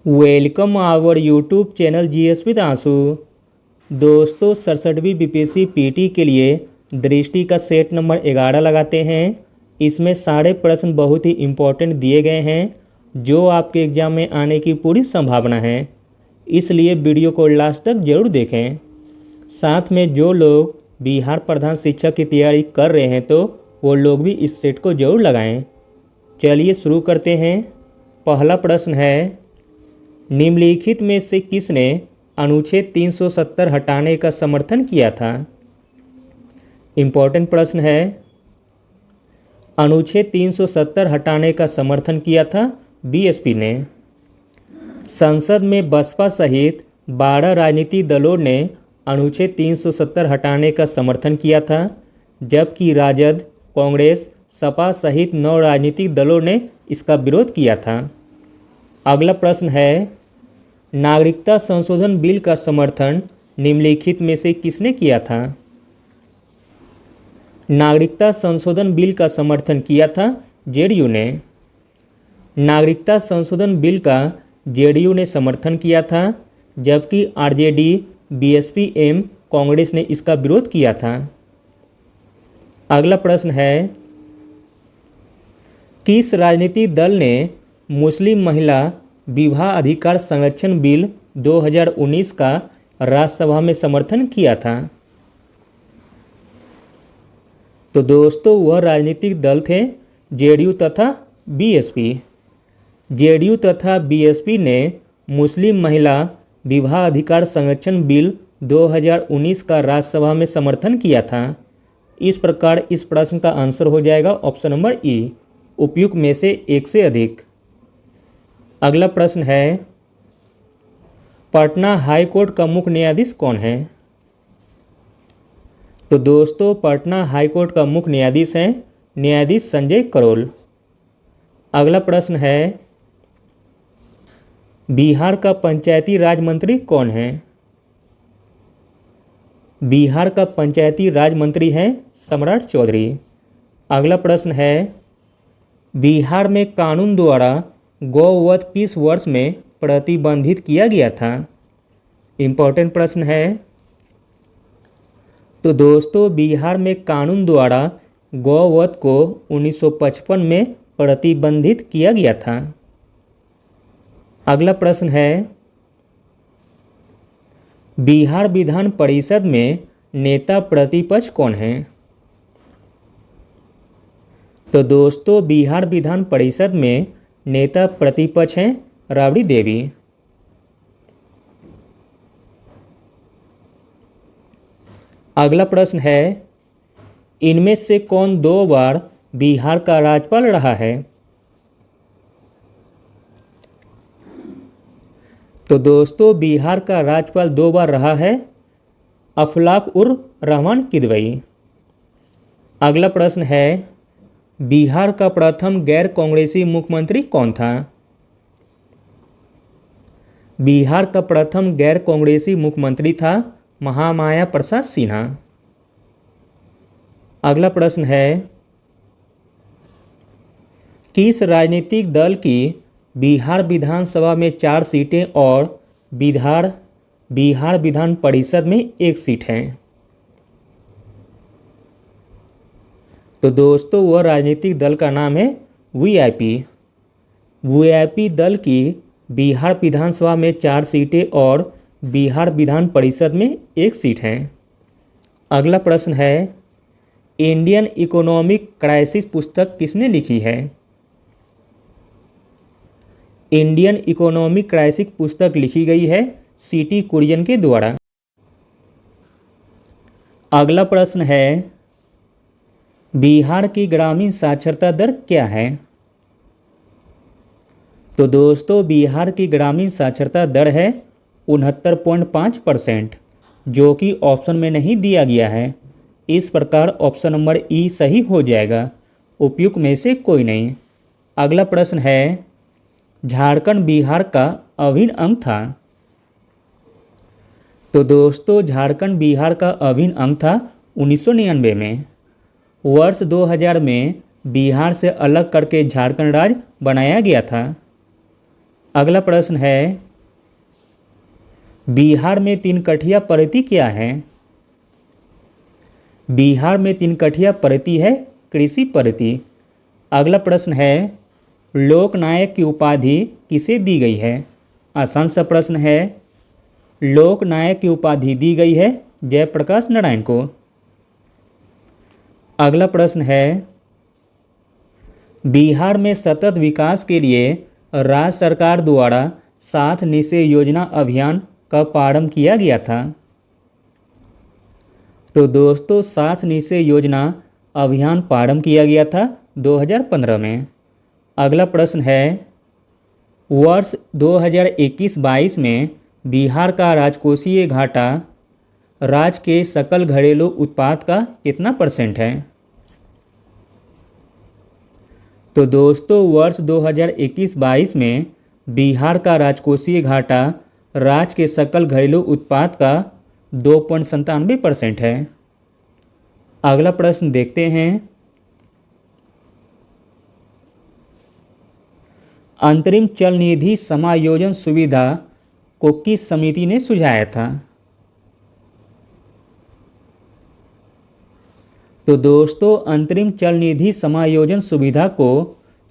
Welcome our YouTube channel GS with Anshu. दोस्तों 67वीं BPSC PT के लिए दृष्टि का सेट नंबर 11 लगाते हैं। इसमें सारे प्रश्न बहुत ही इम्पोर्टेंट दिए गए हैं जो आपके एग्ज़ाम में आने की पूरी संभावना है, इसलिए वीडियो को लास्ट तक ज़रूर देखें। साथ में जो लोग बिहार प्रधान शिक्षक की तैयारी कर रहे हैं तो वो लोग भी इस सेट को ज़रूर लगाएं। चलिए शुरू करते हैं। पहला प्रश्न है, निम्नलिखित में से किसने अनुच्छेद 370 हटाने का समर्थन किया था? इम्पोर्टेंट प्रश्न है। अनुच्छेद 370 हटाने का समर्थन किया था बीएसपी ने। संसद में बसपा सहित 12 राजनीतिक दलों ने अनुच्छेद 370 हटाने का समर्थन किया था, जबकि राजद, कांग्रेस, सपा सहित 9 राजनीतिक दलों ने इसका विरोध किया था। अगला प्रश्न है, नागरिकता संशोधन बिल का समर्थन निम्नलिखित में से किसने किया था? नागरिकता संशोधन बिल का समर्थन किया था जेडीयू ने। नागरिकता संशोधन बिल का जेडीयू ने समर्थन किया था, जबकि आरजेडी, बीएसपी एवं कांग्रेस ने इसका विरोध किया था। अगला प्रश्न है, किस राजनीतिक दल ने मुस्लिम महिला विवाह अधिकार संरक्षण बिल 2019 का राज्यसभा में समर्थन किया था? तो दोस्तों वह राजनीतिक दल थे जेडीयू तथा बीएसपी। जेडीयू तथा बीएसपी ने मुस्लिम महिला विवाह अधिकार संरक्षण बिल 2019 का राज्यसभा में समर्थन किया था। इस प्रकार इस प्रश्न का आंसर हो जाएगा ऑप्शन नंबर ई, उपयुक्त में से एक से अधिक। अगला प्रश्न है, पटना हाई कोर्ट का मुख्य न्यायाधीश कौन है? तो दोस्तों पटना हाई कोर्ट का मुख्य न्यायाधीश हैं न्यायाधीश संजय करोल। अगला प्रश्न है, बिहार का पंचायती राज मंत्री कौन है? बिहार का पंचायती राज मंत्री हैं सम्राट चौधरी। अगला प्रश्न है, बिहार में कानून द्वारा गौवध किस वर्ष में प्रतिबंधित किया गया था? इम्पोर्टेंट प्रश्न है। तो दोस्तों बिहार में कानून द्वारा गौवध को 1955 में प्रतिबंधित किया गया था। अगला प्रश्न है, बिहार विधान परिषद में नेता प्रतिपक्ष कौन है? तो दोस्तों बिहार विधान परिषद में नेता प्रतिपक्ष हैं राबड़ी देवी। अगला प्रश्न है, इनमें से कौन 2 बार बिहार का राज्यपाल रहा है? तो दोस्तों बिहार का राज्यपाल 2 बार रहा है अफलाक उर रहमान किदवई। अगला प्रश्न है, बिहार का प्रथम गैर कांग्रेसी मुख्यमंत्री कौन था? बिहार का प्रथम गैर कांग्रेसी मुख्यमंत्री था महामाया प्रसाद सिन्हा। अगला प्रश्न है, किस राजनीतिक दल की बिहार विधानसभा में 4 सीटें और बिहार विधान परिषद में 1 सीट है? तो दोस्तों वह राजनीतिक दल का नाम है वीआईपी। वीआईपी दल की बिहार विधानसभा में 4 सीटें और बिहार विधान परिषद में 1 सीट है। अगला प्रश्न है, इंडियन इकोनॉमिक क्राइसिस पुस्तक किसने लिखी है? इंडियन इकोनॉमिक क्राइसिस पुस्तक लिखी गई है सीटी कुरियन के द्वारा। अगला प्रश्न है, बिहार की ग्रामीण साक्षरता दर क्या है? तो दोस्तों बिहार की ग्रामीण साक्षरता दर है 69.5%, जो कि ऑप्शन में नहीं दिया गया है। इस प्रकार ऑप्शन नंबर ई सही हो जाएगा, उपयुक्त में से कोई नहीं। अगला प्रश्न है, झारखंड बिहार का अभिन्न अंग था? तो दोस्तों झारखंड बिहार का अभिन्न अंग था 1999 में। वर्ष 2000 में बिहार से अलग करके झारखंड राज्य बनाया गया था। अगला प्रश्न है, बिहार में 3 कठिया पद्धति क्या है? बिहार में 3 कठिया पद्धति है कृषि पद्धति। अगला प्रश्न है, लोकनायक की उपाधि किसे दी गई है? आसान सा प्रश्न है। लोकनायक की उपाधि दी गई है जयप्रकाश नारायण को। अगला प्रश्न है, बिहार में सतत विकास के लिए राज्य सरकार द्वारा 7 निश्चय योजना अभियान कब प्रारंभ किया गया था? तो दोस्तों 7 निश्चय योजना अभियान प्रारंभ किया गया था 2015 में। अगला प्रश्न है, वर्ष 2021-22 में बिहार का राजकोषीय घाटा राज्य के सकल घरेलू उत्पाद का कितना % है? तो दोस्तों वर्ष 2021-22 में बिहार का राजकोषीय घाटा राज्य के सकल घरेलू उत्पाद का 2.97% है। अगला प्रश्न देखते हैं, अंतरिम चल निधि समायोजन सुविधा को किस समिति ने सुझाया था? तो दोस्तों अंतरिम चल निधि समायोजन सुविधा को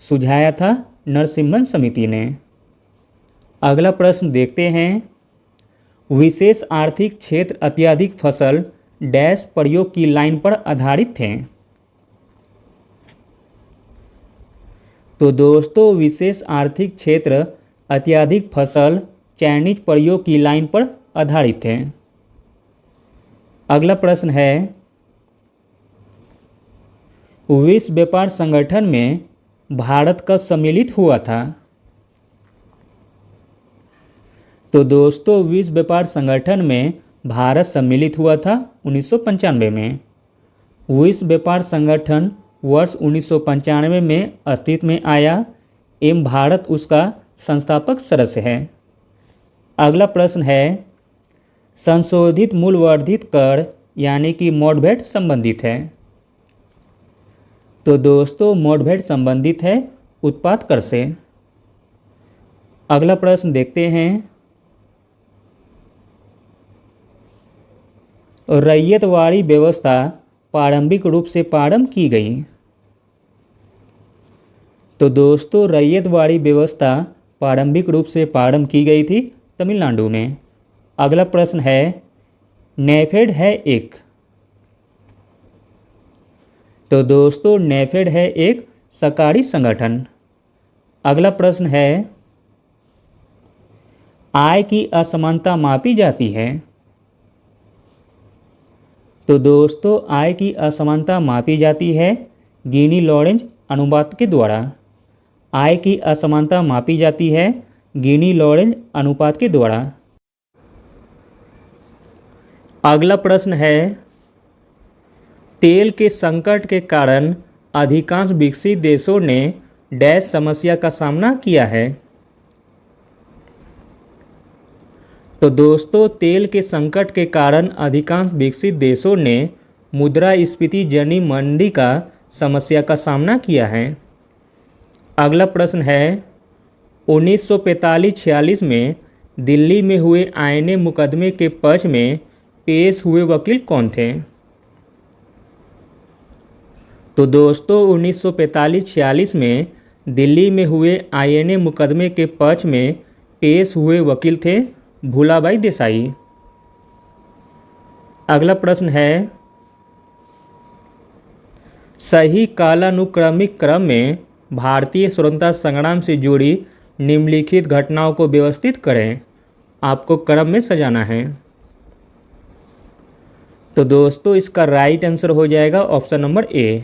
सुझाया था नरसिम्हन समिति ने। अगला प्रश्न देखते हैं, विशेष आर्थिक क्षेत्र अत्यधिक फसल डैश प्रयोग की लाइन पर आधारित थे? तो दोस्तों विशेष आर्थिक क्षेत्र अत्यधिक फसल चयनित प्रयोग की लाइन पर आधारित है। अगला प्रश्न है, विश्व व्यापार संगठन में भारत कब सम्मिलित हुआ था? तो दोस्तों विश्व व्यापार संगठन में भारत सम्मिलित हुआ था 1995 में। विश्व व्यापार संगठन वर्ष 1995 में अस्तित्व में आया एवं भारत उसका संस्थापक सदस्य है। अगला प्रश्न है, संशोधित मूल्यवर्धित कर यानी कि मॉडवेट संबंधित है? तो दोस्तों मॉडवेट संबंधित है उत्पाद कर से। अगला प्रश्न देखते हैं, रैयतवाड़ी व्यवस्था प्रारंभिक रूप से प्रारंभ की गई? तो दोस्तों रैयतवाड़ी व्यवस्था प्रारंभिक रूप से प्रारंभ की गई थी तमिलनाडु में। अगला प्रश्न है, नेफेड है एक? तो दोस्तों नेफेड है एक सरकारी संगठन। अगला प्रश्न है, आय की असमानता मापी जाती है? तो दोस्तों आय की असमानता मापी जाती है गिनी लॉरेंज अनुपात के द्वारा। आय की असमानता मापी जाती है गिनी लॉरेंज अनुपात के द्वारा। अगला प्रश्न है, तेल के संकट के कारण अधिकांश विकसित देशों ने डैश समस्या का सामना किया है? तो दोस्तों तेल के संकट के कारण अधिकांश विकसित देशों ने मुद्रास्फीति जनित मंदी का समस्या का सामना किया है। अगला प्रश्न है, 1945-46 में दिल्ली में हुए आईएनए मुकदमे के पक्ष में पेश हुए वकील कौन थे? तो दोस्तों 1945-46 में दिल्ली में हुए आईएनए मुकदमे के पक्ष में पेश हुए वकील थे भूलाबाई देसाई। अगला प्रश्न है, सही कालानुक्रमिक क्रम में भारतीय स्वतंत्रता संग्राम से जुड़ी निम्नलिखित घटनाओं को व्यवस्थित करें। आपको क्रम में सजाना है। तो दोस्तों इसका राइट आंसर हो जाएगा ऑप्शन नंबर ए।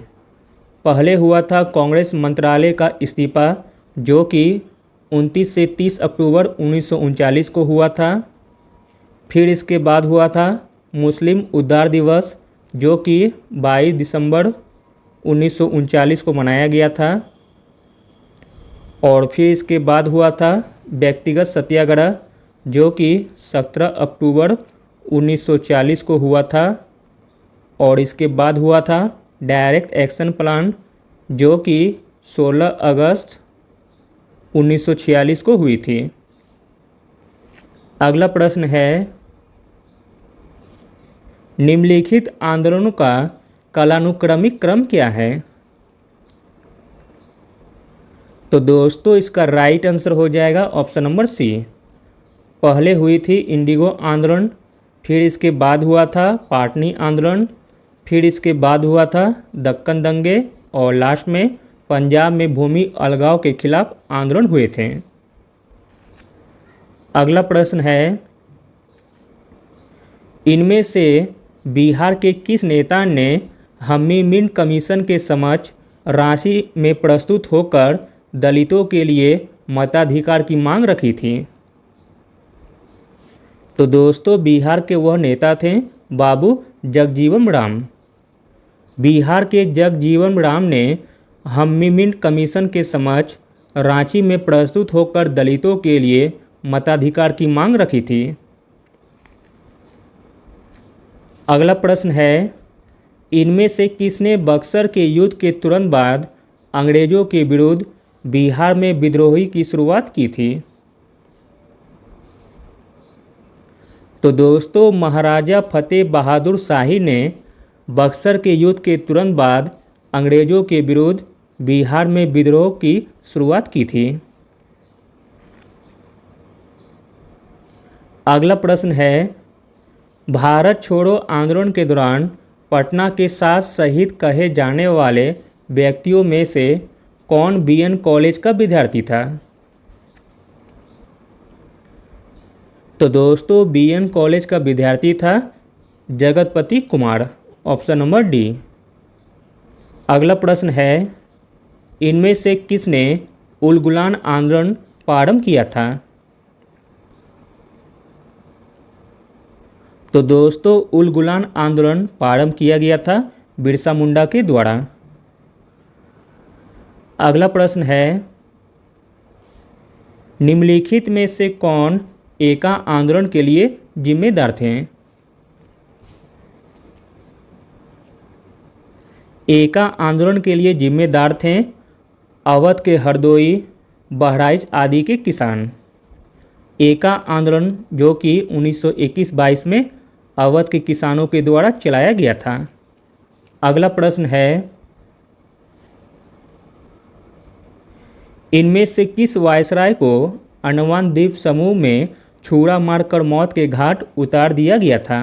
पहले हुआ था कांग्रेस मंत्रालय का इस्तीफा जो कि 29 से 30 अक्टूबर 1939 को हुआ था। फिर इसके बाद हुआ था मुस्लिम उद्धार दिवस जो कि 22 दिसंबर 1939 को मनाया गया था। और फिर इसके बाद हुआ था व्यक्तिगत सत्याग्रह जो कि 17 अक्टूबर 1940 को हुआ था। और इसके बाद हुआ था डायरेक्ट एक्शन प्लान जो कि 16 अगस्त 1946 को हुई थी। अगला प्रश्न है, निम्नलिखित आंदोलनों का कालानुक्रमिक क्रम क्या है? तो दोस्तों इसका राइट आंसर हो जाएगा ऑप्शन नंबर सी। पहले हुई थी इंडिगो आंदोलन, फिर इसके बाद हुआ था पाटनी आंदोलन, फिर इसके बाद हुआ था दक्कन दंगे और लास्ट में पंजाब में भूमि अलगाव के खिलाफ आंदोलन हुए थे। अगला प्रश्न है, इनमें से बिहार के किस नेता ने हम्मी मिंट कमीशन के समक्ष रांची में प्रस्तुत होकर दलितों के लिए मताधिकार की मांग रखी थी? तो दोस्तों बिहार के वह नेता थे बाबू जगजीवन राम। बिहार के जगजीवन राम ने हम्मी मिंट कमीशन के समक्ष रांची में प्रस्तुत होकर दलितों के लिए मताधिकार की मांग रखी थी। अगला प्रश्न है, इनमें से किसने बक्सर के युद्ध के तुरंत बाद अंग्रेजों के विरुद्ध बिहार में विद्रोह की शुरुआत की थी? तो दोस्तों महाराजा फतेह बहादुर शाही ने बक्सर के युद्ध के तुरंत बाद अंग्रेजों के विरुद्ध बिहार में विद्रोह की शुरुआत की थी। अगला प्रश्न है, भारत छोड़ो आंदोलन के दौरान पटना के साथ शहीद कहे जाने वाले व्यक्तियों में से कौन बीएन कॉलेज का विद्यार्थी था? तो दोस्तों बीएन कॉलेज का विद्यार्थी था Jagatpati Kumar, option number D. अगला प्रश्न है, इनमें से किसने उलगुलान आंदोलन प्रारंभ किया था? तो दोस्तों उलगुलान आंदोलन प्रारंभ किया गया था बिरसा मुंडा के द्वारा। अगला प्रश्न है, निम्नलिखित में से कौन एका आंदोलन के लिए जिम्मेदार थे? एका आंदोलन के लिए जिम्मेदार थे अवध के हरदोई, बहराइच आदि के किसान। एका आंदोलन जो कि 1921-22 में अवध के किसानों के द्वारा चलाया गया था। अगला प्रश्न है, इनमें से किस वायसराय को अंडमान द्वीप समूह में छुरा मारकर मौत के घाट उतार दिया गया था?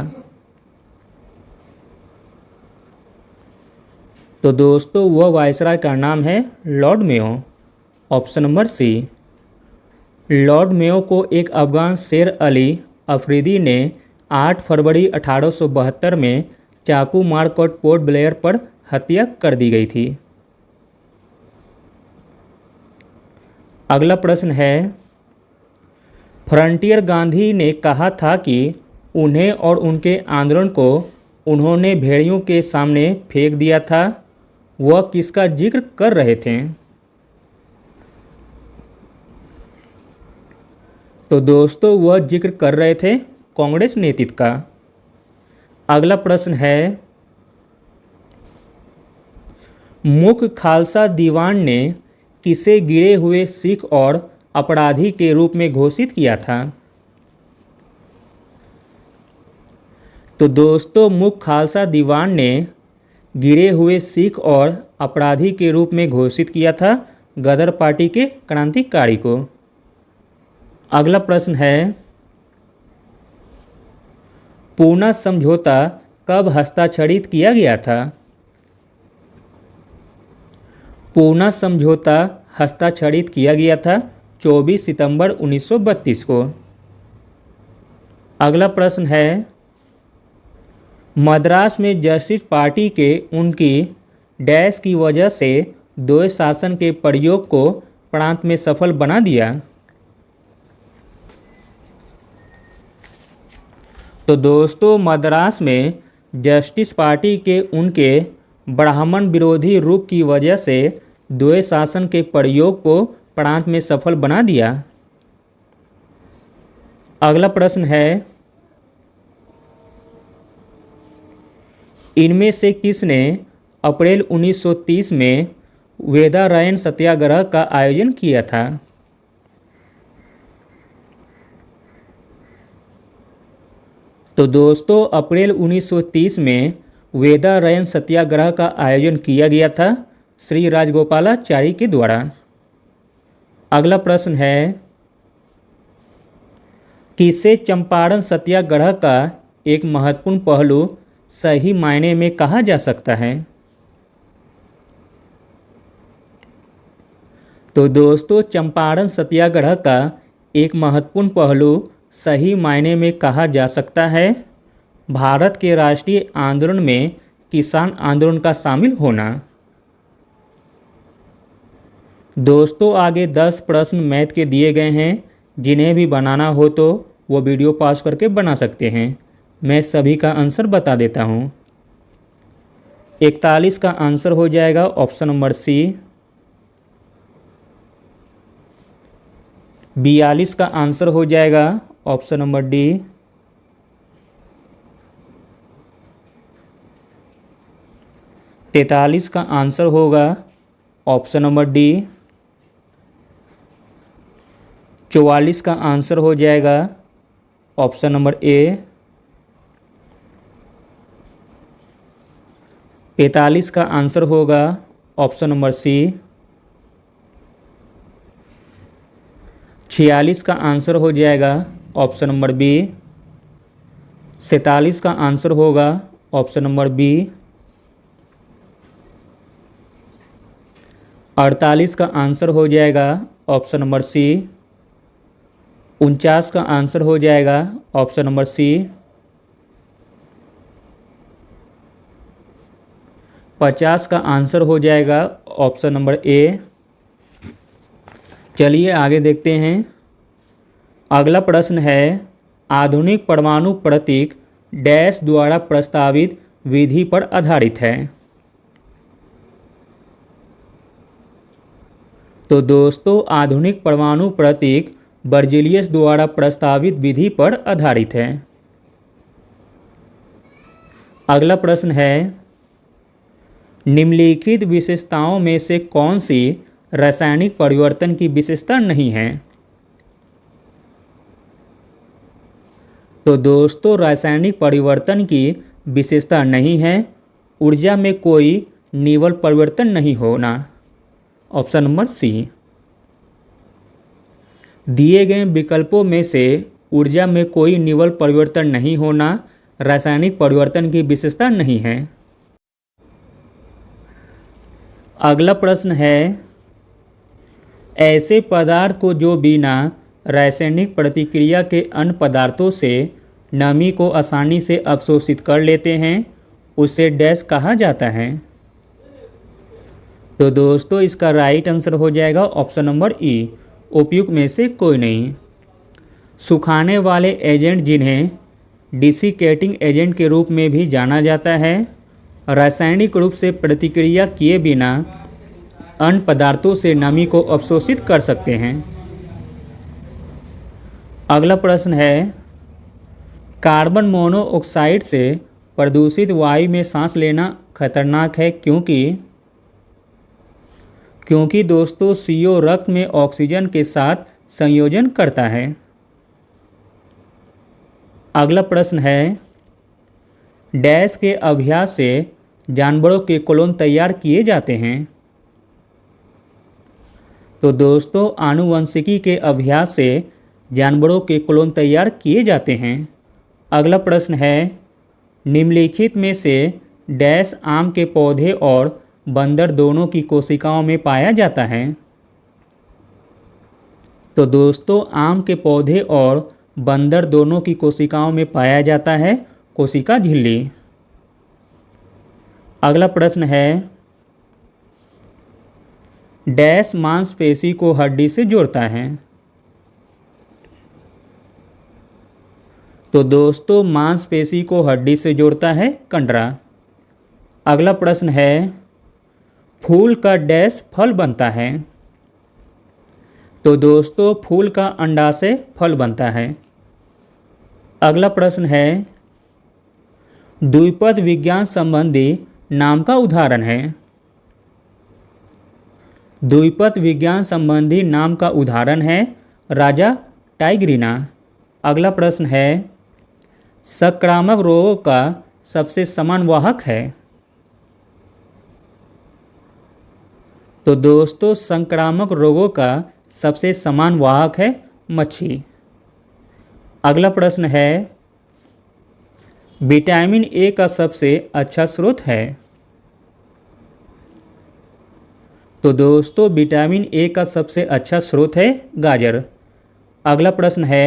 तो दोस्तों वह वायसराय का नाम है Lord Mayo, option number C. Lord Mayo को एक अफगान शेर अली अफरीदी ने 8 फरवरी 1872 में चाकू मारकर पोर्ट ब्लेयर पर हत्या कर दी गई थी। अगला प्रश्न है, फ्रंटियर गांधी ने कहा था कि उन्हें और उनके आंदोलन को उन्होंने भेड़ियों के सामने फेंक दिया था, वह किसका जिक्र कर रहे थे? तो दोस्तों वह जिक्र कर रहे थे कांग्रेस नेतृत्व का। अगला प्रश्न है, मुख्य खालसा दीवान ने किसे गिरे हुए सिख और अपराधी के रूप में घोषित किया था? तो दोस्तों मुख्य खालसा दीवान ने गिरे हुए सिख और अपराधी के रूप में घोषित किया था गदर पार्टी के क्रांतिकारी को। अगला प्रश्न है, पूना समझौता कब हस्ताक्षरित किया गया था? पूना समझौता हस्ताक्षरित किया गया था 24 सितंबर 1932 को। अगला प्रश्न है, मद्रास में जस्टिस पार्टी के उनकी डैश की वजह से द्वैध शासन के प्रयोग को प्रांत में सफल बना दिया। तो दोस्तों मद्रास में जस्टिस पार्टी के उनके ब्राह्मण विरोधी रुख की वजह से द्वैध शासन के प्रयोग को प्रांत में सफल बना दिया। अगला प्रश्न है, इनमें से किसने अप्रैल 1930 में वेदारण्य सत्याग्रह का आयोजन किया था? तो दोस्तों अप्रैल 1930 में वेदारण्य सत्याग्रह का आयोजन किया गया था श्री राजगोपालाचारी के द्वारा। अगला प्रश्न है, किसे चंपारण सत्याग्रह का एक महत्वपूर्ण पहलू सही मायने में कहा जा सकता है? तो दोस्तों चंपारण सत्याग्रह का एक महत्वपूर्ण पहलू सही मायने में कहा जा सकता है भारत के राष्ट्रीय आंदोलन में किसान आंदोलन का शामिल होना। दोस्तों आगे 10 प्रश्न मैथ के दिए गए हैं, जिन्हें भी बनाना हो तो वो वीडियो पॉज करके बना सकते हैं। मैं सभी का आंसर बता देता हूँ। 41 का आंसर हो जाएगा ऑप्शन नंबर सी। 42 का आंसर हो जाएगा ऑप्शन नंबर डी। 43 का आंसर होगा ऑप्शन नंबर डी। 44 का आंसर हो जाएगा ऑप्शन नंबर ए। 45 का आंसर होगा ऑप्शन नंबर सी। 46 का आंसर हो जाएगा ऑप्शन नंबर बी। 47 का आंसर होगा ऑप्शन नंबर बी। 48 का आंसर हो जाएगा ऑप्शन नंबर सी। 49 का आंसर हो जाएगा ऑप्शन नंबर सी। 50 का आंसर हो जाएगा ऑप्शन नंबर ए। चलिए आगे देखते हैं। अगला प्रश्न है, आधुनिक परमाणु प्रतीक डैश द्वारा प्रस्तावित विधि पर आधारित है। तो दोस्तों आधुनिक परमाणु प्रतीक बर्जीलियस द्वारा प्रस्तावित विधि पर आधारित है। अगला प्रश्न है, निम्नलिखित विशेषताओं में से कौन सी रासायनिक परिवर्तन की विशेषता नहीं है? तो दोस्तों रासायनिक परिवर्तन की विशेषता नहीं है ऊर्जा में कोई निवल परिवर्तन नहीं होना, ऑप्शन नंबर सी। दिए गए विकल्पों में से ऊर्जा में कोई निवल परिवर्तन नहीं होना रासायनिक परिवर्तन की विशेषता नहीं है। अगला प्रश्न है, ऐसे पदार्थ को जो बिना रासायनिक प्रतिक्रिया के अन्य पदार्थों से नमी को आसानी से अवशोषित कर लेते हैं उसे डैश कहा जाता है। तो दोस्तों इसका राइट आंसर हो जाएगा ऑप्शन नंबर ई, उपयुक्त में से कोई नहीं। सुखाने वाले एजेंट जिन्हें डिसिकेटिंग एजेंट के रूप में भी जाना जाता है रासायनिक रूप से प्रतिक्रिया किए बिना अन्य पदार्थों से नमी को अवशोषित कर सकते हैं। अगला प्रश्न है, कार्बन मोनोऑक्साइड से प्रदूषित वायु में सांस लेना खतरनाक है क्योंकि दोस्तों CO रक्त में ऑक्सीजन के साथ संयोजन करता है। अगला प्रश्न है, डैश के अभ्यास से जानवरों के क्लोन तैयार किए जाते हैं। तो दोस्तों आनुवंशिकी के अभ्यास से जानवरों के क्लोन तैयार किए जाते हैं। अगला प्रश्न है, निम्नलिखित में से डैश आम के पौधे और बंदर दोनों की कोशिकाओं में पाया जाता है। तो दोस्तों आम के पौधे और बंदर दोनों की कोशिकाओं में पाया जाता है कोशिका झिल्ली। अगला प्रश्न है, डैश मांसपेशी को हड्डी से जोड़ता है। तो दोस्तों मांसपेशी को हड्डी से जोड़ता है कंडरा। अगला प्रश्न है, फूल का डैश फल बनता है। तो दोस्तों फूल का अंडा से फल बनता है। अगला प्रश्न है, द्विपद विज्ञान संबंधी नाम का उदाहरण है। द्विपद विज्ञान संबंधी नाम का उदाहरण है राजा टाइग्रीना। अगला प्रश्न है, संक्रामक रोगों का सबसे समान वाहक है? तो दोस्तों संक्रामक रोगों का सबसे समान वाहक है मच्छी। अगला प्रश्न है, विटामिन ए का सबसे अच्छा स्रोत है? तो दोस्तों विटामिन ए का सबसे अच्छा स्रोत है गाजर। अगला प्रश्न है,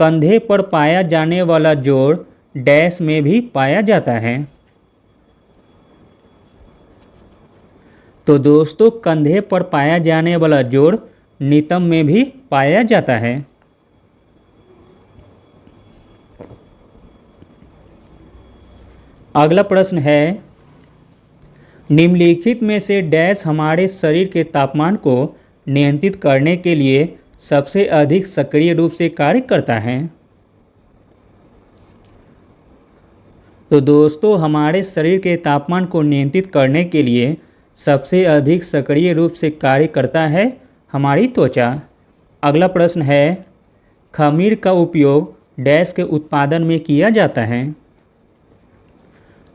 कंधे पर पाया जाने वाला जोड़ डैश में भी पाया जाता है? तो दोस्तों कंधे पर पाया जाने वाला जोड़ नितंब में भी पाया जाता है। अगला प्रश्न है, निम्नलिखित में से डैश हमारे शरीर के तापमान को नियंत्रित करने के लिए सबसे अधिक सक्रिय रूप से कार्य करता है? तो दोस्तों हमारे शरीर के तापमान को नियंत्रित करने के लिए सबसे अधिक सक्रिय रूप से कार्य करता है हमारी त्वचा। अगला प्रश्न है, खमीर का उपयोग डैश के उत्पादन में किया जाता है?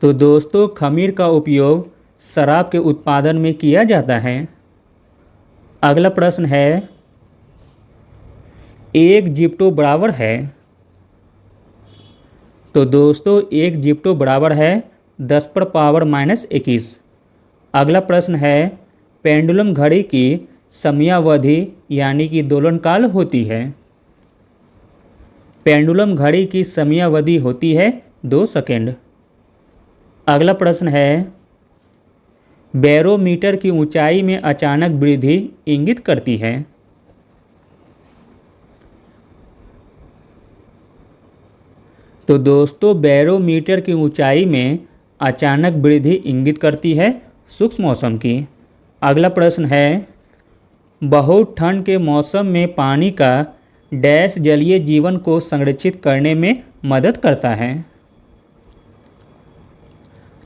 तो दोस्तों खमीर का उपयोग शराब के उत्पादन में किया जाता है। अगला प्रश्न है, एक जिप्टो बराबर है? तो दोस्तों एक जिप्टो बराबर है 10⁻⁻21। अगला प्रश्न है, पेंडुलम घड़ी की समयावधि यानी कि दोलनकाल होती है? पेंडुलम घड़ी की समयावधि होती है 2 सेकंड। अगला प्रश्न है, बैरोमीटर की ऊंचाई में अचानक वृद्धि इंगित करती है? तो दोस्तों बैरोमीटर की ऊंचाई में अचानक वृद्धि इंगित करती है शुष्क मौसम की। अगला प्रश्न है, बहुत ठंड के मौसम में पानी का डैश जलीय जीवन को संरक्षित करने में मदद करता है?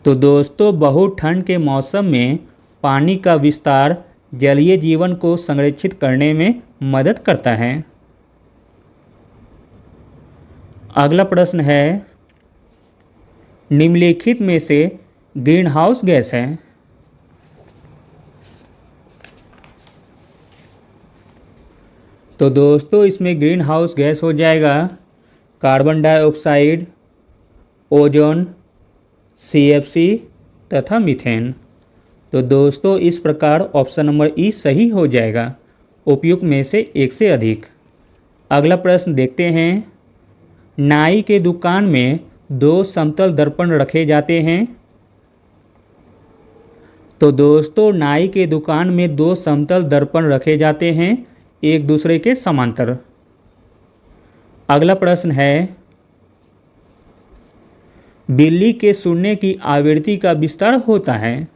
तो दोस्तों बहुत ठंड के मौसम में पानी का विस्तार जलीय जीवन को संरक्षित करने में मदद करता है। अगला प्रश्न है, निम्नलिखित में से ग्रीन हाउस गैस है? तो दोस्तों इसमें ग्रीन हाउस गैस हो जाएगा कार्बन डाइऑक्साइड, ओजोन, CFC तथा मीथेन। तो दोस्तों इस प्रकार ऑप्शन नंबर ई सही हो जाएगा, उपयुक्त में से एक से अधिक। अगला प्रश्न देखते हैं, नाई के दुकान में 2 समतल दर्पण रखे जाते हैं? तो दोस्तों नाई के दुकान में 2 समतल दर्पण रखे जाते हैं एक दूसरे के समांतर। अगला प्रश्न है, बिल्ली के सूंघने की आवृत्ति का विस्तार होता है?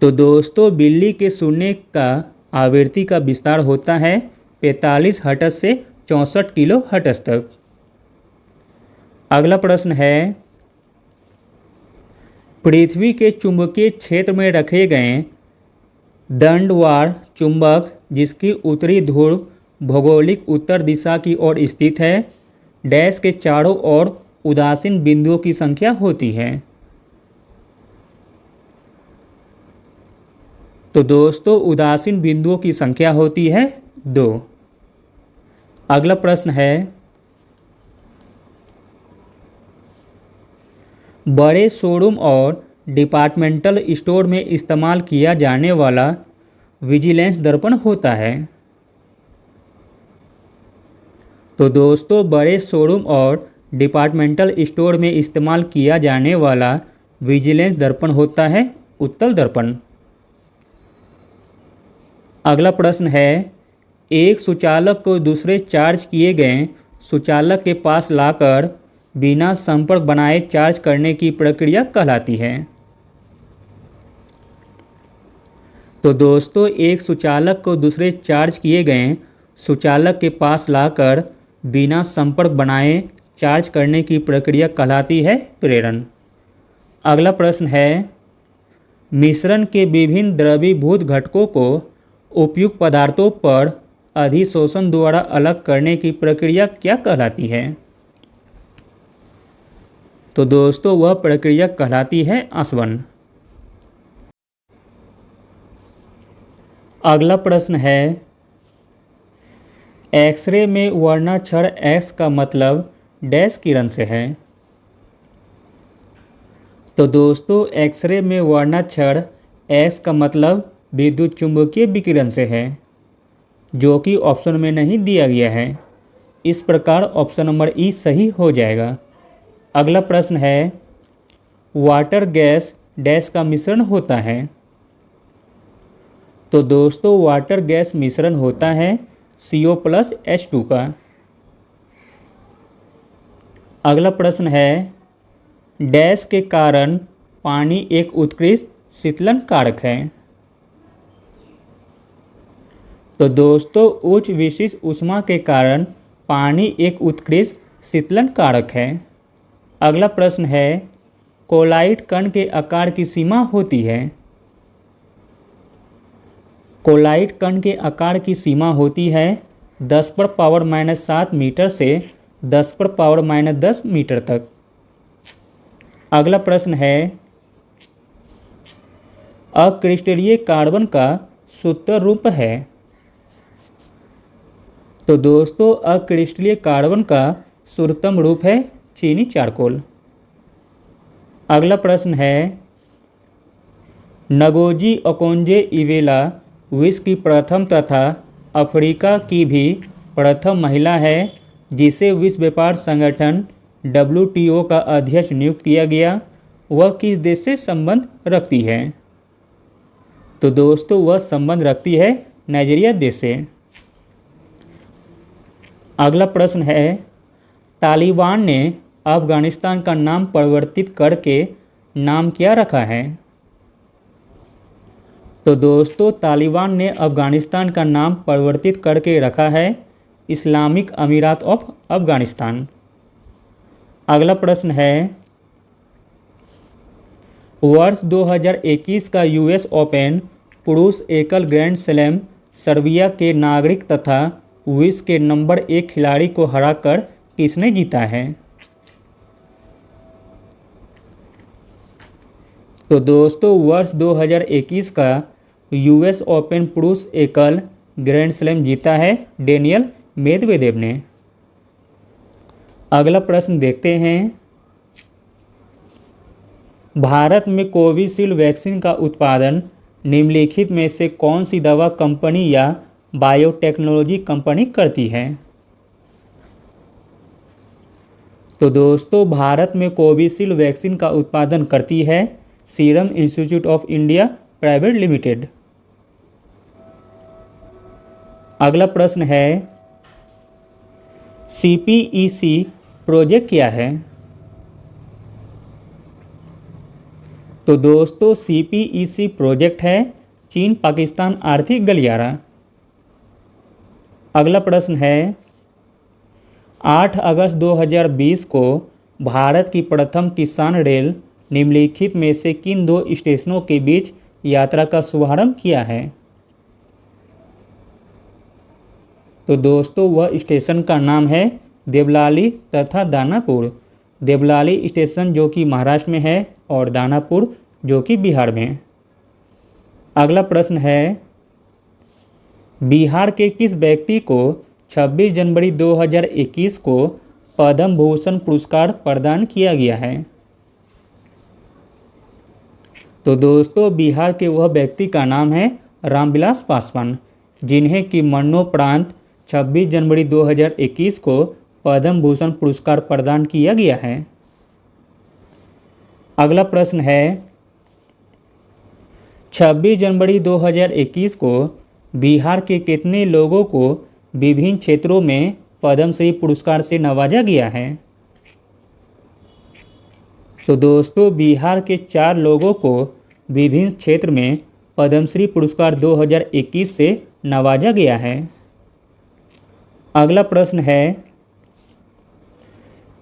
तो दोस्तों बिल्ली के सूंघने का आवृत्ति का विस्तार होता है 45 हर्ट्ज से 64 किलो हर्ट्ज तक। अगला प्रश्न है, पृथ्वी के चुंबकीय क्षेत्र में रखे गए दंडवार चुंबक जिसकी उत्तरी ध्रुव भौगोलिक उत्तर दिशा की ओर स्थित है, डैश के चारों ओर उदासीन बिंदुओं की संख्या होती है? तो दोस्तों उदासीन बिंदुओं की संख्या होती है 2। अगला प्रश्न है, बड़े शोरूम और डिपार्टमेंटल स्टोर में इस्तेमाल किया जाने वाला विजिलेंस दर्पण होता है? तो दोस्तों बड़े शोरूम और डिपार्टमेंटल स्टोर में इस्तेमाल किया जाने वाला विजिलेंस दर्पण होता है उत्तल दर्पण। अगला प्रश्न है, एक सुचालक को दूसरे चार्ज किए गए सुचालक के पास लाकर बिना संपर्क बनाए चार्ज करने की प्रक्रिया कहलाती है? तो दोस्तों एक सुचालक को दूसरे चार्ज किए गए सुचालक के पास लाकर बिना संपर्क बनाए चार्ज करने की प्रक्रिया कहलाती है प्रेरण। अगला प्रश्न है, मिश्रण के विभिन्न द्रवीभूत घटकों को उपयुक्त पदार्थों पर अधिशोषण द्वारा अलग करने की प्रक्रिया क्या कहलाती है? तो दोस्तों वह प्रक्रिया कहलाती है आसवन। अगला प्रश्न है, एक्सरे में वर्णाक्षर एक्स का मतलब डैश किरण से है। तो दोस्तों एक्सरे में वर्णाक्षर एक्स का मतलब विद्युत चुंबकीय विकिरण से है, जो कि ऑप्शन में नहीं दिया गया है। इस प्रकार ऑप्शन नंबर ई सही हो जाएगा। अगला प्रश्न है, वाटर गैस डैश का मिश्रण होता है। तो दोस्तों वाटर गैस मिश्रण होता है CO+H2 का। अगला प्रश्न है, डैश के कारण पानी एक उत्कृष्ट शीतलन कारक है। तो दोस्तों उच्च विशिष्ट ऊष्मा के कारण पानी एक उत्कृष्ट शीतलन कारक है। अगला प्रश्न है, कोलाइट कण के आकार की सीमा होती है। कोलाइट कण के आकार की सीमा होती है 10⁻⁻7 मीटर से 10⁻⁻10 मीटर तक। अगला प्रश्न है, अक्रिस्टलीय कार्बन का सूत्र रूप है। तो दोस्तों अक्रिस्टलीय कार्बन का सूत्रतम रूप है चीनी चारकोल। अगला प्रश्न है, नगोजी ओकोंजे-इवेला विश्व की प्रथम तथा अफ्रीका की भी प्रथम महिला है जिसे विश्व व्यापार संगठन WTO का अध्यक्ष नियुक्त किया गया। वह किस देश से संबंध रखती है? तो दोस्तों वह संबंध रखती है नाइजीरिया देश से। अगला प्रश्न है, तालिबान ने अफगानिस्तान का नाम परिवर्तित करके नाम क्या रखा है? तो दोस्तों तालिबान ने अफगानिस्तान का नाम परिवर्तित करके रखा है इस्लामिक अमीरात ऑफ अफगानिस्तान। अगला प्रश्न है, वर्ष 2021 का US ओपन पुरुष एकल ग्रैंड स्लैम सर्बिया के नागरिक तथा विश्व के नंबर 1 खिलाड़ी को हराकर किसने जीता है? तो दोस्तों वर्ष 2021 का US ओपन पुरुष एकल ग्रैंड स्लैम जीता है डेनियल मेदवेदेव ने। अगला प्रश्न देखते हैं, भारत में कोविशील्ड वैक्सीन का उत्पादन निम्नलिखित में से कौन सी दवा कंपनी या बायोटेक्नोलॉजी कंपनी करती है? तो दोस्तों भारत में कोविशील्ड वैक्सीन का उत्पादन करती है serum institute of India private limited. अगला प्रश्न है, CPEC प्रोजेक्ट क्या है? तो दोस्तों CPEC प्रोजेक्ट है चीन पाकिस्तान आर्थिक गलियारा। अगला प्रश्न है, 8 अगस्त 2020 को भारत की प्रथम किसान रेल निम्नलिखित में से किन 2 स्टेशनों के बीच यात्रा का शुभारंभ किया है? तो दोस्तों वह स्टेशन का नाम है देवलाली तथा दानापुर। देवलाली स्टेशन जो कि महाराष्ट्र में है और दानापुर जो कि बिहार में। अगला प्रश्न है, बिहार के किस व्यक्ति को 26 जनवरी 2021 को पद्म भूषण पुरस्कार प्रदान किया गया है? तो दोस्तों बिहार के वह व्यक्ति का नाम है रामविलास पासवान, जिन्हें कि मरणोपरांत 26 जनवरी 2021 को पद्म भूषण पुरस्कार प्रदान किया गया है। अगला प्रश्न है, 26 जनवरी 2021 को बिहार के कितने लोगों को विभिन्न क्षेत्रों में पद्मश्री पुरस्कार से नवाजा गया है? तो दोस्तों बिहार के 4 लोगों को विभिन्न क्षेत्र में पद्मश्री पुरस्कार 2021 से नवाजा गया है। अगला प्रश्न है,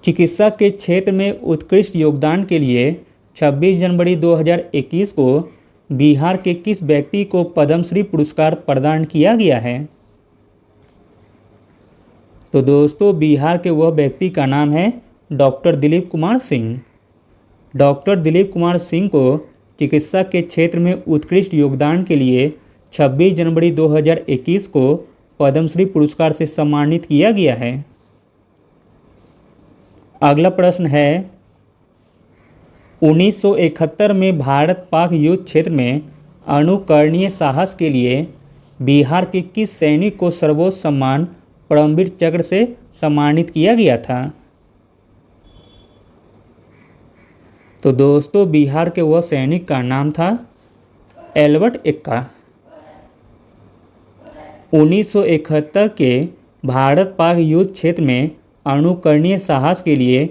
चिकित्सा के क्षेत्र में उत्कृष्ट योगदान के लिए 26 जनवरी 2021 को बिहार के किस व्यक्ति को पद्मश्री पुरस्कार प्रदान किया गया है? तो दोस्तों बिहार के वह व्यक्ति का नाम है डॉक्टर दिलीप कुमार सिंह। डॉक्टर दिलीप कुमार सिंह को चिकित्सा के क्षेत्र में उत्कृष्ट योगदान के लिए 26 जनवरी 2021 को पद्मश्री पुरस्कार से सम्मानित किया गया है। अगला प्रश्न है 1971 में भारत पाक युद्ध क्षेत्र में अनुकरणीय साहस के लिए बिहार के किस सैनिक को सर्वोच्च सम्मान परमवीर चक्र से सम्मानित किया गया था? तो दोस्तों बिहार के वह सैनिक का नाम था एल्बर्ट एक्का। 1971 के भारत पाक युद्ध क्षेत्र में अनुकरणीय साहस के लिए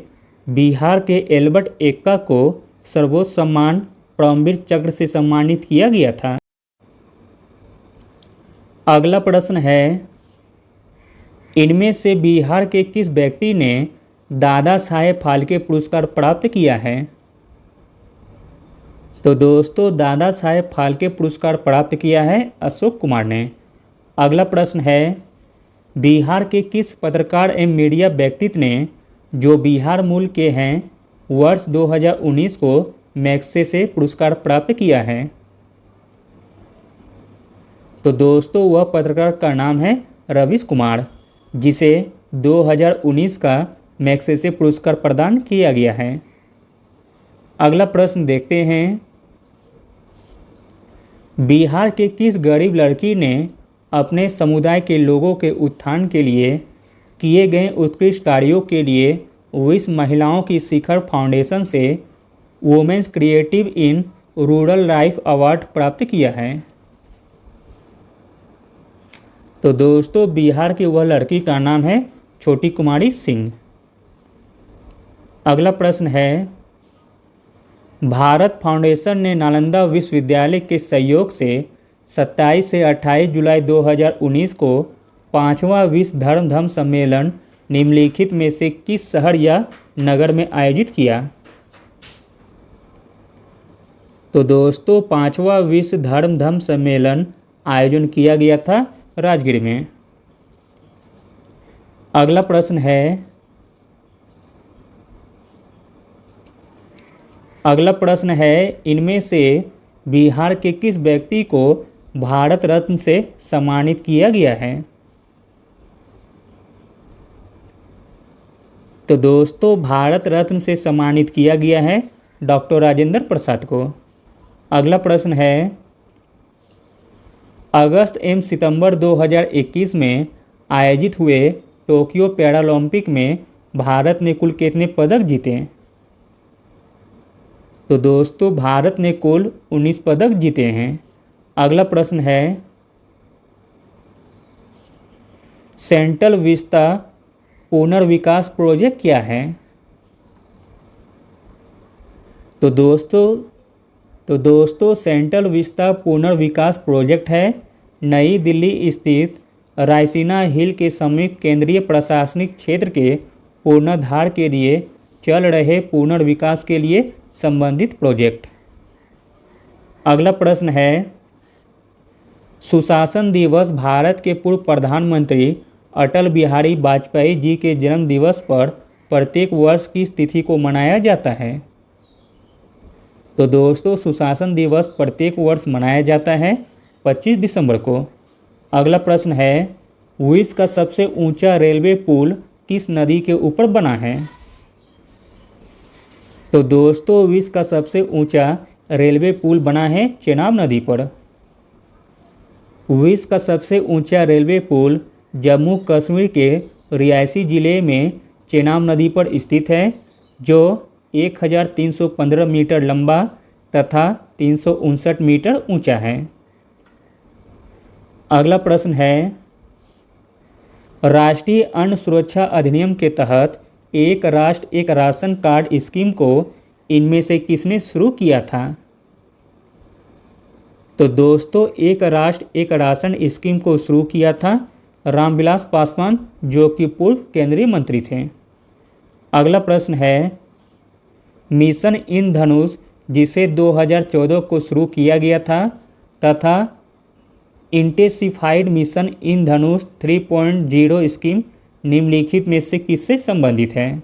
बिहार के एल्बर्ट एक्का को सर्वोच्च सम्मान परमवीर चक्र से सम्मानित किया गया था। अगला प्रश्न है इनमें से बिहार के किस व्यक्ति ने दादा साहेब फाल्के पुरस्कार प्राप्त किया है? तो दोस्तों दादा साहेब फाल्के पुरस्कार प्राप्त किया है अशोक कुमार ने। अगला प्रश्न है बिहार के किस पत्रकार एवं मीडिया व्यक्तित्व ने जो बिहार मूल के हैं वर्ष 2019 को मैग्सेसे से पुरस्कार प्राप्त किया है? तो दोस्तों वह पत्रकार का नाम है रवीश कुमार, जिसे 2019 का मैग्सेसे पुरस्कार प्रदान किया गया है। अगला प्रश्न देखते हैं बिहार के किस गरीब लड़की ने अपने समुदाय के लोगों के उत्थान के लिए किए गए उत्कृष्ट कार्यों के लिए विश्व महिलाओं की शिखर फाउंडेशन से women's creative in rural life award प्राप्त किया है? तो दोस्तों बिहार की वह लड़की का नाम है छोटी कुमारी सिंह। अगला प्रश्न है भारत फाउंडेशन ने नालंदा विश्वविद्यालय के सहयोग से 27 से 28 जुलाई 2019 को 5वां विश्व धर्म सम्मेलन निम्नलिखित में से किस शहर या नगर में आयोजित किया? तो दोस्तों 5वां विश्व धर्म सम्मेलन आयोजन किया गया था राजगीर में। अगला प्रश्न है इनमें से बिहार के किस व्यक्ति को भारत रत्न से सम्मानित किया गया है? तो दोस्तों भारत रत्न से सम्मानित किया गया है डॉक्टर राजेंद्र प्रसाद को। अगला प्रश्न है अगस्त एवं सितंबर 2021 में आयोजित हुए टोक्यो पैरालंपिक में भारत ने कुल कितने पदक जीते? तो दोस्तों भारत ने कुल 19 पदक जीते हैं। अगला प्रश्न है सेंट्रल विस्ता पुनर्विकास प्रोजेक्ट क्या है? तो दोस्तों सेंट्रल विस्ता पुनर्विकास प्रोजेक्ट है नई दिल्ली स्थित रायसीना हिल के समीप केंद्रीय प्रशासनिक क्षेत्र के पुनरुद्धार के लिए चल रहे पुनर्विकास के लिए संबंधित प्रोजेक्ट। अगला प्रश्न है सुशासन दिवस भारत के पूर्व प्रधानमंत्री अटल बिहारी वाजपेयी जी के जन्म दिवस पर प्रत्येक वर्ष किस तिथि को मनाया जाता है? तो दोस्तों सुशासन दिवस प्रत्येक वर्ष मनाया जाता है 25 दिसंबर को। अगला प्रश्न है विश्व का सबसे ऊंचा रेलवे पुल किस नदी के ऊपर बना है? तो दोस्तों विश्व का सबसे ऊंचा रेलवे पुल बना है चेनाब नदी पर। विश्व का सबसे ऊंचा रेलवे पुल जम्मू कश्मीर के रियासी जिले में चेनाब नदी पर स्थित है जो 1315 मीटर लंबा तथा 359 मीटर ऊंचा है। अगला प्रश्न है राष्ट्रीय अन्न सुरक्षा अधिनियम के तहत एक राष्ट्र एक राशन कार्ड स्कीम को इनमें से किसने शुरू किया था? तो दोस्तों एक राष्ट्र एक राशन स्कीम को शुरू किया था रामविलास पासवान जो कि पूर्व केंद्रीय मंत्री थे। अगला प्रश्न है मिशन इंद्रधनुष जिसे 2014 को शुरू किया गया था तथा इंटेंसिफाइड मिशन इंद्रधनुष 3.0 स्कीम निम्नलिखित में से किससे संबंधित है?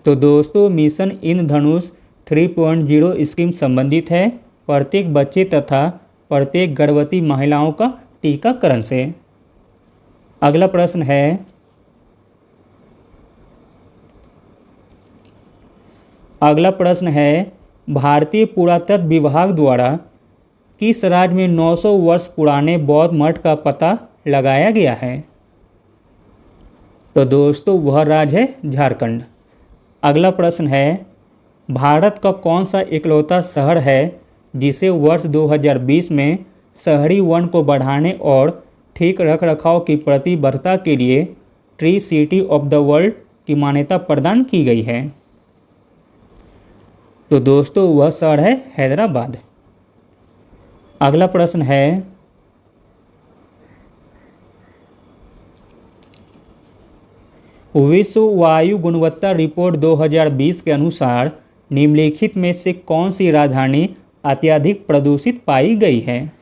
तो दोस्तों मिशन इंद्रधनुष 3.0 स्कीम संबंधित है प्रत्येक बच्चे तथा प्रत्येक गर्भवती महिलाओं का टीकाकरण से। अगला प्रश्न है भारतीय पुरातत्व विभाग द्वारा किस राज्य में 900 वर्ष पुराने बौद्ध मठ का पता लगाया गया है? तो दोस्तों वह राज्य है झारखंड। अगला प्रश्न है भारत का कौन सा इकलौता शहर है जिसे वर्ष 2020 में शहरी वन को बढ़ाने और ठीक रखरखाव की प्रतिबद्धता के लिए tree city of the world की मान्यता प्रदान की गई है? तो दोस्तों वह शहर है हैदराबाद। अगला प्रश्न है विश्व वायु गुणवत्ता रिपोर्ट 2020 के अनुसार निम्नलिखित में से कौन सी राजधानी अत्यधिक प्रदूषित पाई गई है?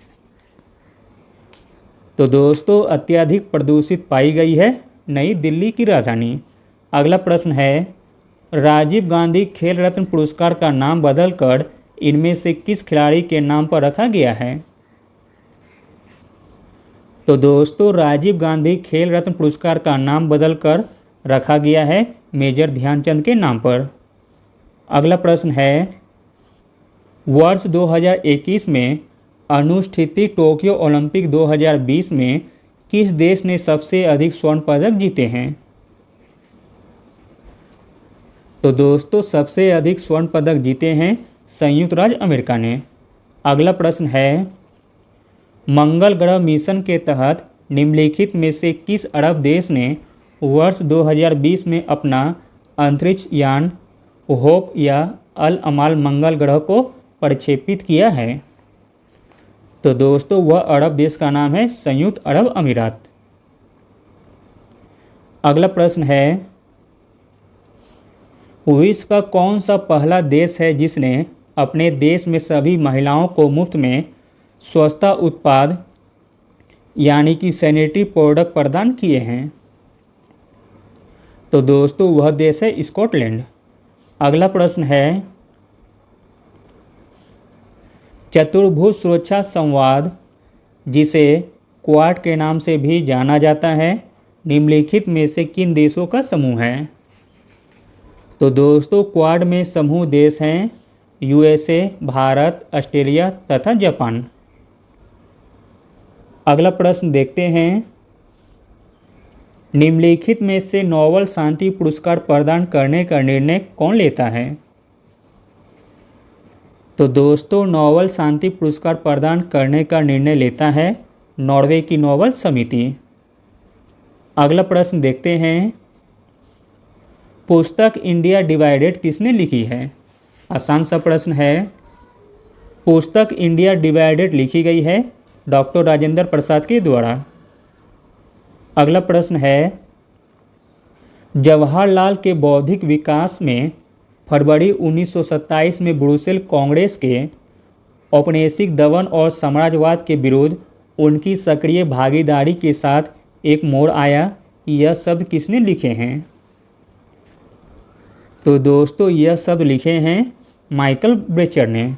तो दोस्तों अत्यधिक प्रदूषित पाई गई है नई दिल्ली की राजधानी। अगला प्रश्न है राजीव गांधी खेल रत्न पुरस्कार का नाम बदलकर इनमें से किस खिलाड़ी के नाम पर रखा गया है? तो दोस्तों राजीव गांधी खेल रत्न पुरस्कार का नाम बदलकर रखा गया है मेजर ध्यानचंद के नाम पर। अगला प्रश्न है वर्ष 2021 में अनुष्ठित टोक्यो ओलंपिक 2020 में किस देश ने सबसे अधिक स्वर्ण पदक जीते हैं? तो दोस्तों सबसे अधिक स्वर्ण पदक जीते हैं संयुक्त राज्य अमेरिका ने। अगला प्रश्न है मंगल ग्रह मिशन के तहत निम्नलिखित में से किस अरब देश ने वर्ष 2020 में अपना अंतरिक्ष यान होप या अल अमाल मंगल ग्रह को प्रक्षेपित किया है? तो दोस्तों वह अरब देश का नाम है संयुक्त अरब अमीरात। अगला प्रश्न है विश्व का कौन सा पहला देश है जिसने अपने देश में सभी महिलाओं को मुफ्त में स्वच्छता उत्पाद यानी कि सैनिटरी प्रोडक्ट प्रदान किए हैं? तो दोस्तों वह देश है स्कॉटलैंड। अगला प्रश्न है चतुर्भुज सुरक्षा संवाद जिसे क्वाड के नाम से भी जाना जाता है निम्नलिखित में से किन देशों का समूह है? तो दोस्तों क्वाड में समूह देश हैं यूएसए, भारत, ऑस्ट्रेलिया तथा जापान। अगला प्रश्न देखते हैं निम्नलिखित में से नोबेल शांति पुरस्कार प्रदान करने का निर्णय कौन लेता है? तो दोस्तों नोबेल शांति पुरस्कार प्रदान करने का निर्णय लेता है नॉर्वे की नोबेल समिति। अगला प्रश्न देखते हैं पुस्तक इंडिया डिवाइडेड किसने लिखी है? आसान सा प्रश्न है। पुस्तक इंडिया डिवाइडेड लिखी गई है डॉक्टर राजेंद्र प्रसाद के द्वारा। अगला प्रश्न है जवाहरलाल के बौद्धिक विकास में फरवरी 1927 में ब्रुसेल कांग्रेस के औपनिवेशिक दमन और साम्राज्यवाद के विरुद्ध उनकी सक्रिय भागीदारी के साथ एक मोड़ आया, यह शब्द किसने लिखे हैं? तो दोस्तों यह शब्द लिखे हैं माइकल ब्रेचर ने।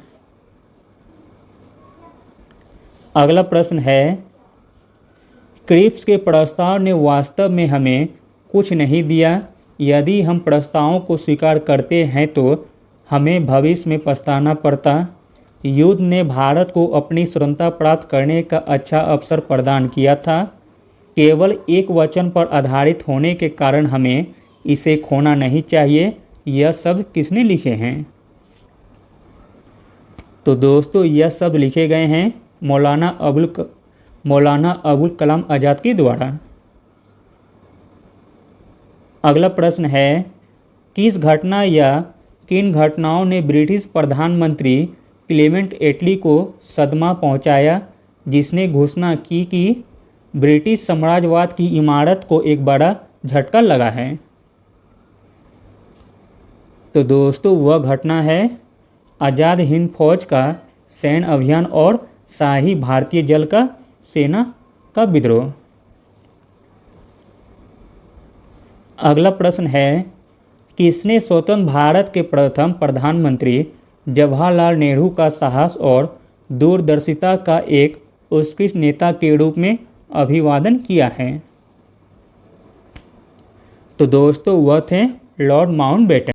अगला प्रश्न है क्रिप्स के प्रस्ताव ने वास्तव में हमें कुछ नहीं दिया, यदि हम प्रस्तावों को स्वीकार करते हैं तो हमें भविष्य में पछताना पड़ता। युद्ध ने भारत को अपनी स्वतंत्रता प्राप्त करने का अच्छा अवसर प्रदान किया था। केवल एक वचन पर आधारित होने के कारण हमें इसे खोना नहीं चाहिए। यह शब्द किसने लिखे हैं? तो दोस्तों यह शब्द लिखे गए हैं मौलाना अबुल कलाम आज़ाद के द्वारा। अगला प्रश्न है किस घटना या किन घटनाओं ने ब्रिटिश प्रधानमंत्री क्लेमेंट एटली को सदमा पहुंचाया, जिसने घोषणा की कि ब्रिटिश साम्राज्यवाद की इमारत को एक बड़ा झटका लगा है? तो दोस्तों वह घटना है आज़ाद हिंद फौज का सैन्य अभियान और शाही भारतीय जल का सेना का विद्रोह। अगला प्रश्न है, किसने स्वतंत्र भारत के प्रथम प्रधानमंत्री जवाहरलाल नेहरू का साहस और दूरदर्शिता का एक उत्कृष्ट नेता के रूप में अभिवादन किया है? तो दोस्तों वह थे लॉर्ड माउंटबेटन।